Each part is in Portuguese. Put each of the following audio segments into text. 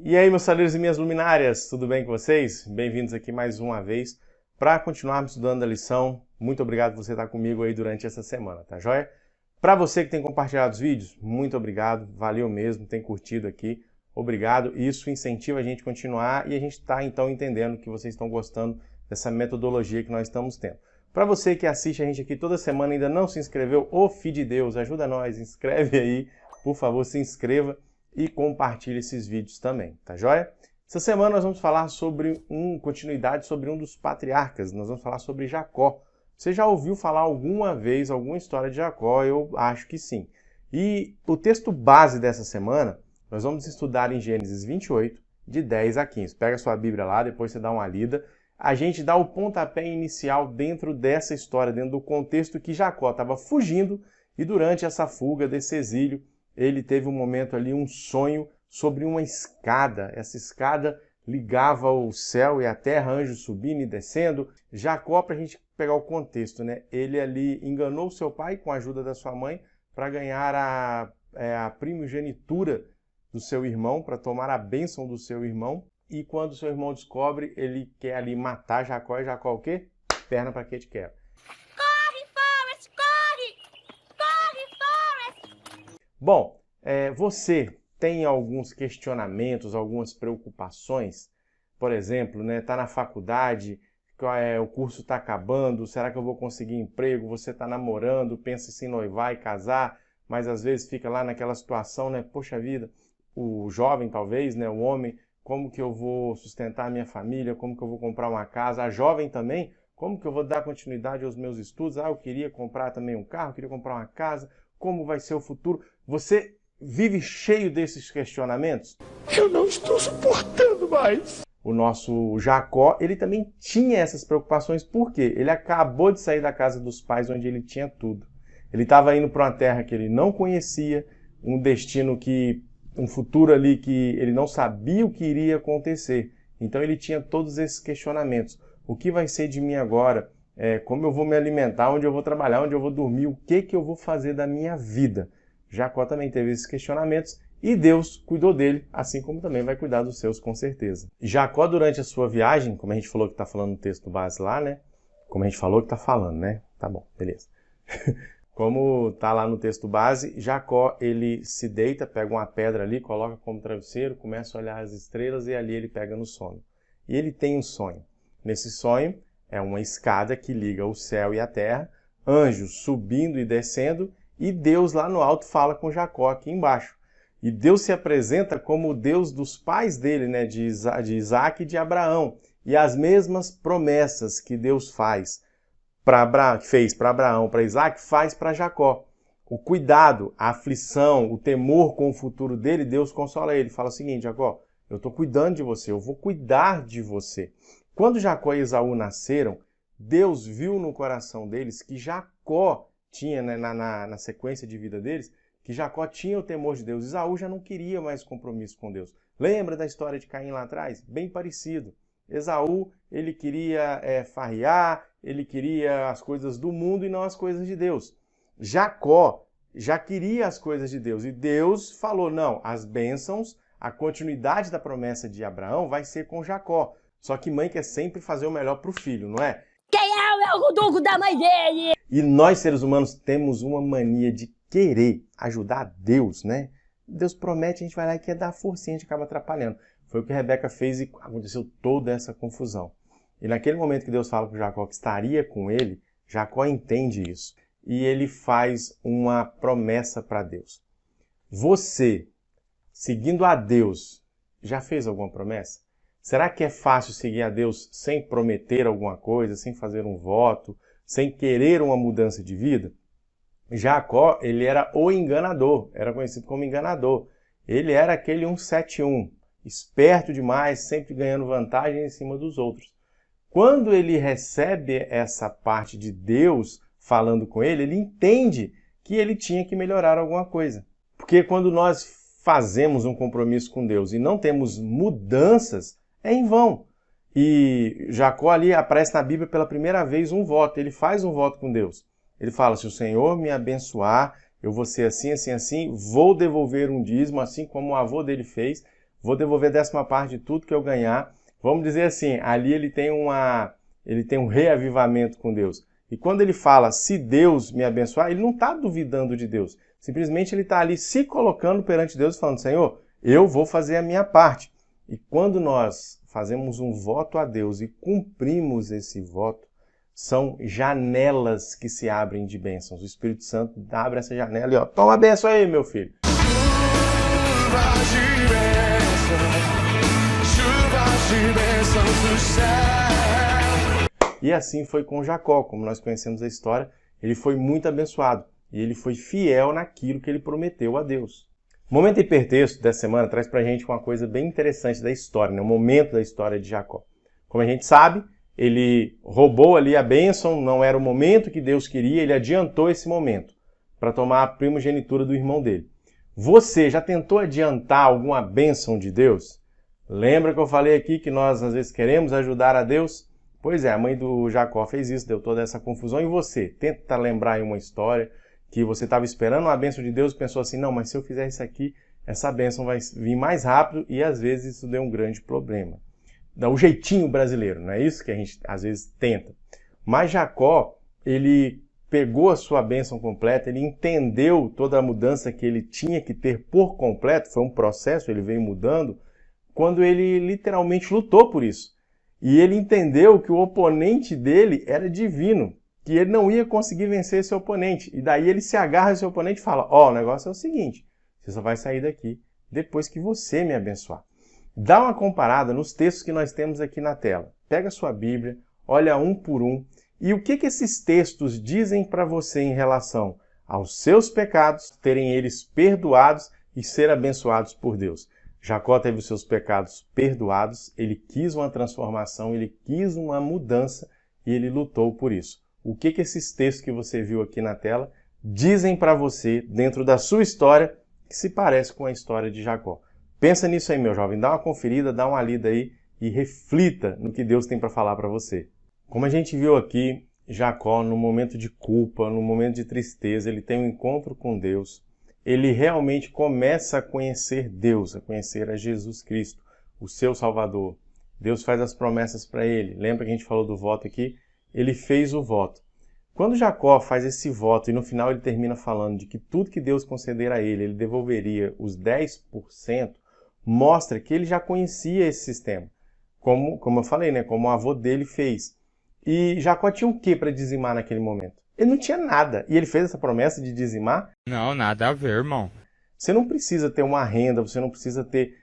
E aí, meus saleiros e minhas luminárias, tudo bem com vocês? Bem-vindos aqui mais uma vez para continuarmos estudando a lição. Muito obrigado por você estar comigo aí durante essa semana, tá joia? Para você que tem compartilhado os vídeos, muito obrigado, valeu mesmo, tem curtido aqui, obrigado. Isso incentiva a gente a continuar e a gente está então entendendo que vocês estão gostando dessa metodologia que nós estamos tendo. Para você que assiste a gente aqui toda semana e ainda não se inscreveu, ô filho de Deus, ajuda nós, inscreve aí, por favor, se inscreva e compartilhe esses vídeos também, tá joia? Essa semana nós vamos falar sobre continuidade sobre um dos patriarcas, nós vamos falar sobre Jacó. Você já ouviu falar alguma vez alguma história de Jacó? Eu acho que sim. E o texto base dessa semana, nós vamos estudar em Gênesis 28, de 10 a 15. Pega sua Bíblia lá, depois você dá uma lida. A gente dá o pontapé inicial dentro dessa história, dentro do contexto que Jacó estava fugindo e durante essa fuga desse exílio, ele teve um momento ali, um sonho sobre uma escada. Essa escada ligava o céu e a terra, anjos subindo e descendo. Jacó, para a gente pegar o contexto, né? Ele ali enganou seu pai com a ajuda da sua mãe para ganhar a primogenitura do seu irmão, para tomar a bênção do seu irmão. E quando seu irmão descobre, ele quer ali matar Jacó. E Jacó o quê? Perna para que te quebra. Bom, você tem alguns questionamentos, algumas preocupações? Por exemplo, né, tá na faculdade, o curso está acabando, será que eu vou conseguir emprego? Você está namorando, pensa em se noivar e casar, mas às vezes fica lá naquela situação, né? Poxa vida, o jovem talvez, né, o homem, como que eu vou sustentar a minha família? Como que eu vou comprar uma casa? A jovem também, como que eu vou dar continuidade aos meus estudos? Eu queria comprar também um carro, queria comprar uma casa. Como vai ser o futuro? Você vive cheio desses questionamentos? Eu não estou suportando mais. O nosso Jacó, ele também tinha essas preocupações. Por quê? Ele acabou de sair da casa dos pais, onde ele tinha tudo. Ele estava indo para uma terra que ele não conhecia, um destino um futuro ali que ele não sabia o que iria acontecer. Então ele tinha todos esses questionamentos. O que vai ser de mim agora? Como eu vou me alimentar, onde eu vou trabalhar, onde eu vou dormir, o que eu vou fazer da minha vida? Jacó também teve esses questionamentos e Deus cuidou dele, assim como também vai cuidar dos seus, com certeza. Jacó, durante a sua viagem, como a gente falou que está falando no texto base lá, né? Como a gente falou que está falando, né? Tá bom, beleza. Como está lá no texto base, Jacó, ele se deita, pega uma pedra ali, coloca como travesseiro, começa a olhar as estrelas e ali ele pega no sono. E ele tem um sonho. Nesse sonho, é uma escada que liga o céu e a terra, anjos subindo e descendo, e Deus lá no alto fala com Jacó aqui embaixo. E Deus se apresenta como o Deus dos pais dele, né, de Isaac e de Abraão. E as mesmas promessas que Deus fez para Abraão, para Isaac, faz para Jacó. O cuidado, a aflição, o temor com o futuro dele, Deus consola ele. Fala o seguinte: Jacó, eu estou cuidando de você, eu vou cuidar de você. Quando Jacó e Esaú nasceram, Deus viu no coração deles que Jacó tinha, né, na sequência de vida deles, que Jacó tinha o temor de Deus. Esaú já não queria mais compromisso com Deus. Lembra da história de Caim lá atrás? Bem parecido. Esaú, ele queria farrear, ele queria as coisas do mundo e não as coisas de Deus. Jacó já queria as coisas de Deus. E Deus falou, não, as bênçãos, a continuidade da promessa de Abraão vai ser com Jacó. Só que mãe quer sempre fazer o melhor para o filho, não é? Quem é o Elgodugo da mãe dele? E nós, seres humanos, temos uma mania de querer ajudar Deus, né? Deus promete, a gente vai lá e quer dar forcinha, a gente acaba atrapalhando. Foi o que Rebeca fez e aconteceu toda essa confusão. E naquele momento que Deus fala para Jacó que estaria com ele, Jacó entende isso. E ele faz uma promessa para Deus. Você, seguindo a Deus, já fez alguma promessa? Será que é fácil seguir a Deus sem prometer alguma coisa, sem fazer um voto, sem querer uma mudança de vida? Jacó, ele era o enganador, era conhecido como enganador. Ele era aquele 171, esperto demais, sempre ganhando vantagem em cima dos outros. Quando ele recebe essa parte de Deus falando com ele, ele entende que ele tinha que melhorar alguma coisa. Porque quando nós fazemos um compromisso com Deus e não temos mudanças, é em vão. E Jacó ali aparece na Bíblia pela primeira vez um voto. Ele faz um voto com Deus. Ele fala, se o Senhor me abençoar, eu vou ser assim, assim, assim, vou devolver um dízimo, assim como o avô dele fez, vou devolver 10ª parte de tudo que eu ganhar. Vamos dizer assim, ali ele tem um reavivamento com Deus. E quando ele fala, se Deus me abençoar, ele não está duvidando de Deus. Simplesmente ele está ali se colocando perante Deus e falando, Senhor, eu vou fazer a minha parte. E quando nós fazemos um voto a Deus e cumprimos esse voto, são janelas que se abrem de bênçãos. O Espírito Santo abre essa janela e ó, toma a bênção aí, meu filho. E assim foi com Jacó, como nós conhecemos a história, ele foi muito abençoado e ele foi fiel naquilo que ele prometeu a Deus. O momento hipertexto dessa semana traz pra gente uma coisa bem interessante da história, né? O momento da história de Jacó. Como a gente sabe, ele roubou ali a bênção, não era o momento que Deus queria, ele adiantou esse momento para tomar a primogenitura do irmão dele. Você já tentou adiantar alguma bênção de Deus? Lembra que eu falei aqui que nós às vezes queremos ajudar a Deus? Pois é, a mãe do Jacó fez isso, deu toda essa confusão. E você? Tenta lembrar aí uma história que você estava esperando uma bênção de Deus e pensou assim, não, mas se eu fizer isso aqui, essa bênção vai vir mais rápido e às vezes isso deu um grande problema. Dá o jeitinho brasileiro, não é isso que a gente às vezes tenta. Mas Jacó, ele pegou a sua bênção completa, ele entendeu toda a mudança que ele tinha que ter por completo, foi um processo, ele veio mudando, quando ele literalmente lutou por isso. E ele entendeu que o oponente dele era divino, que ele não ia conseguir vencer esse oponente. E daí ele se agarra ao seu oponente e fala, ó, o negócio é o seguinte, você só vai sair daqui depois que você me abençoar. Dá uma comparada nos textos que nós temos aqui na tela. Pega a sua Bíblia, olha um por um, e o que esses textos dizem para você em relação aos seus pecados, terem eles perdoados e ser abençoados por Deus. Jacó teve os seus pecados perdoados, ele quis uma transformação, ele quis uma mudança e ele lutou por isso. O que esses textos que você viu aqui na tela dizem para você, dentro da sua história, que se parece com a história de Jacó? Pensa nisso aí, meu jovem, dá uma conferida, dá uma lida aí e reflita no que Deus tem para falar para você. Como a gente viu aqui, Jacó, no momento de culpa, no momento de tristeza, ele tem um encontro com Deus. Ele realmente começa a conhecer Deus, a conhecer a Jesus Cristo, o seu Salvador. Deus faz as promessas para ele. Lembra que a gente falou do voto aqui? Ele fez o voto. Quando Jacó faz esse voto e no final ele termina falando de que tudo que Deus conceder a ele, ele devolveria os 10%, mostra que ele já conhecia esse sistema. Como eu falei, né? Como o avô dele fez. E Jacó tinha o que para dizimar naquele momento? Ele não tinha nada. E ele fez essa promessa de dizimar? Não, nada a ver, irmão. Você não precisa ter uma renda, você não precisa ter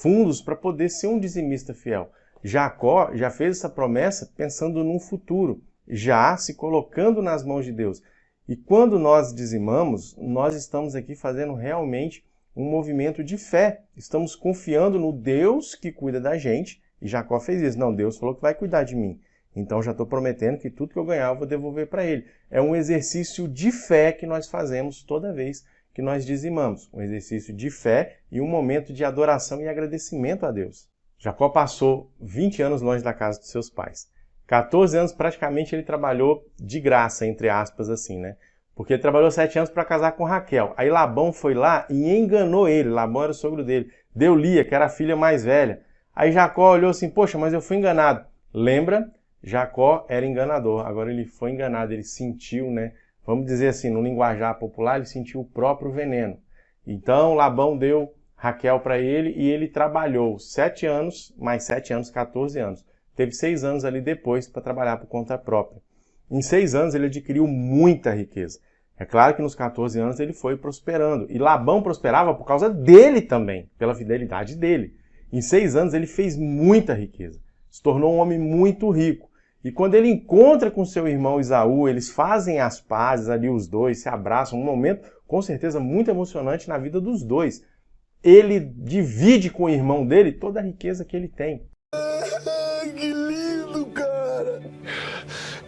fundos para poder ser um dizimista fiel. Jacó já fez essa promessa pensando num futuro, já se colocando nas mãos de Deus. E quando nós dizimamos, nós estamos aqui fazendo realmente um movimento de fé. Estamos confiando no Deus que cuida da gente. E Jacó fez isso. Não, Deus falou que vai cuidar de mim. Então já estou prometendo que tudo que eu ganhar eu vou devolver para ele. É um exercício de fé que nós fazemos toda vez que nós dizimamos. Um exercício de fé e um momento de adoração e agradecimento a Deus. Jacó passou 20 anos longe da casa dos seus pais. 14 anos praticamente ele trabalhou de graça, entre aspas, assim, né? Porque ele trabalhou 7 anos para casar com Raquel. Aí Labão foi lá e enganou ele. Labão era o sogro dele. Deu Lia, que era a filha mais velha. Aí Jacó olhou assim, poxa, mas eu fui enganado. Lembra? Jacó era enganador. Agora ele foi enganado, ele sentiu, né? Vamos dizer assim, no linguajar popular, ele sentiu o próprio veneno. Então Labão deu Raquel para ele e ele trabalhou 7 anos, mais 7 anos, 14 anos. Teve 6 anos ali depois para trabalhar por conta própria. Em 6 anos ele adquiriu muita riqueza. É claro que nos 14 anos ele foi prosperando. E Labão prosperava por causa dele também, pela fidelidade dele. Em 6 anos ele fez muita riqueza. Se tornou um homem muito rico. E quando ele encontra com seu irmão Esaú, eles fazem as pazes ali, os dois, se abraçam. Um momento, com certeza, muito emocionante na vida dos dois. Ele divide com o irmão dele toda a riqueza que ele tem. Que lindo, cara!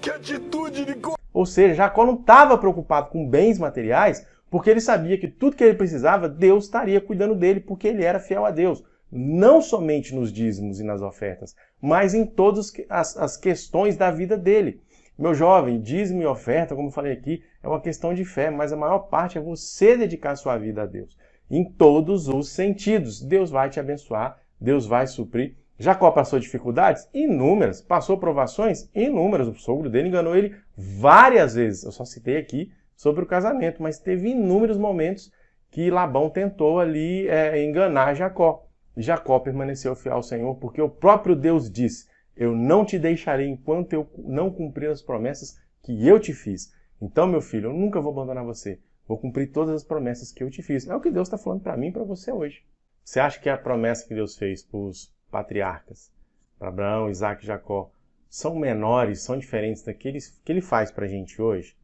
Que atitude de... Ou seja, Jacó não estava preocupado com bens materiais, porque ele sabia que tudo que ele precisava, Deus estaria cuidando dele, porque ele era fiel a Deus. Não somente nos dízimos e nas ofertas, mas em todas as questões da vida dele. Meu jovem, dízimo e oferta, como eu falei aqui, é uma questão de fé, mas a maior parte é você dedicar a sua vida a Deus. em todos os sentidos. Deus vai te abençoar, Deus vai suprir. Jacó passou dificuldades? Inúmeras. Passou provações? Inúmeras. O sogro dele enganou ele várias vezes. Eu só citei aqui sobre o casamento, mas teve inúmeros momentos que Labão tentou ali enganar Jacó. Jacó permaneceu fiel ao Senhor, porque o próprio Deus disse: eu não te deixarei enquanto eu não cumprir as promessas que eu te fiz. Então, meu filho, eu nunca vou abandonar você. Vou cumprir todas as promessas que eu te fiz. É o que Deus está falando para mim e para você hoje. Você acha que a promessa que Deus fez para os patriarcas, para Abraão, Isaac e Jacó, são menores, são diferentes daqueles que ele faz para a gente hoje?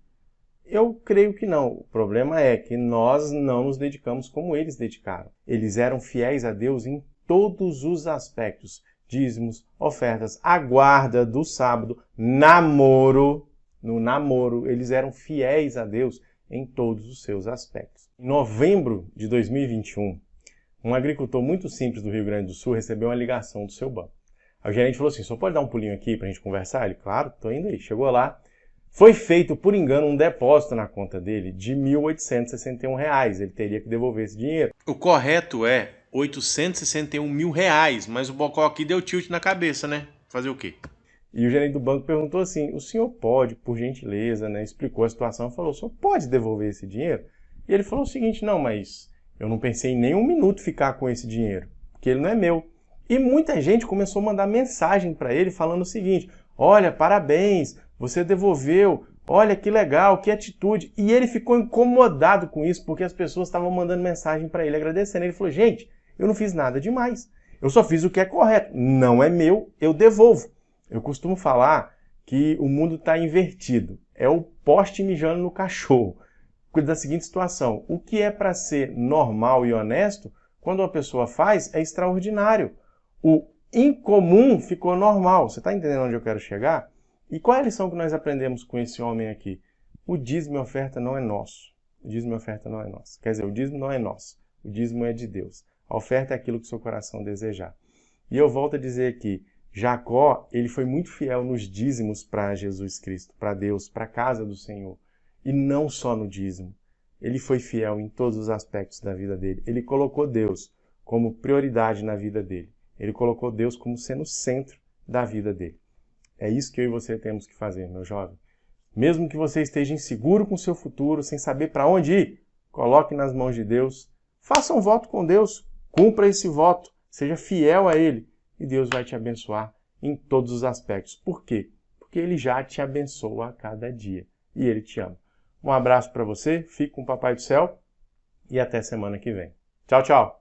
Eu creio que não. O problema é que nós não nos dedicamos como eles dedicaram. Eles eram fiéis a Deus em todos os aspectos. Dízimos, ofertas, a guarda do sábado, namoro. No namoro, eles eram fiéis a Deus em todos os seus aspectos. Em novembro de 2021, um agricultor muito simples do Rio Grande do Sul recebeu uma ligação do seu banco. Aí o gerente falou assim: só pode dar um pulinho aqui para a gente conversar? Ele, claro, estou indo aí. Chegou lá. Foi feito, por engano, um depósito na conta dele de R$ 1.861. Ele teria que devolver esse dinheiro. O correto é R$ 861 mil, mas o Bocó aqui deu tilt na cabeça, né? Fazer o quê? E o gerente do banco perguntou assim: o senhor pode, por gentileza, né? Explicou a situação, falou: o senhor pode devolver esse dinheiro? E ele falou o seguinte: não, mas eu não pensei em nem um minuto ficar com esse dinheiro, porque ele não é meu. E muita gente começou a mandar mensagem para ele falando o seguinte: olha, parabéns, você devolveu, olha que legal, que atitude. E ele ficou incomodado com isso, porque as pessoas estavam mandando mensagem para ele agradecendo. Ele falou: gente, eu não fiz nada demais, eu só fiz o que é correto, não é meu, eu devolvo. Eu costumo falar que o mundo está invertido, é o poste mijando no cachorro. Da seguinte situação: o que é para ser normal e honesto, quando uma pessoa faz, é extraordinário. O incomum ficou normal. Você está entendendo onde eu quero chegar? E qual é a lição que nós aprendemos com esse homem aqui? O dízimo e a oferta não é nosso. O dízimo e a oferta não é nosso. Quer dizer, o dízimo não é nosso. O dízimo é de Deus. A oferta é aquilo que o seu coração desejar. E eu volto a dizer aqui, Jacó, ele foi muito fiel nos dízimos para Jesus Cristo, para Deus, para a casa do Senhor. E não só no dízimo. Ele foi fiel em todos os aspectos da vida dele. Ele colocou Deus como prioridade na vida dele. Ele colocou Deus como sendo o centro da vida dele. É isso que eu e você temos que fazer, meu jovem. Mesmo que você esteja inseguro com o seu futuro, sem saber para onde ir, coloque nas mãos de Deus. Faça um voto com Deus. Cumpra esse voto. Seja fiel a Ele. E Deus vai te abençoar em todos os aspectos. Por quê? Porque Ele já te abençoa a cada dia. E Ele te ama. Um abraço para você. Fique com o Papai do Céu. E até semana que vem. Tchau, tchau.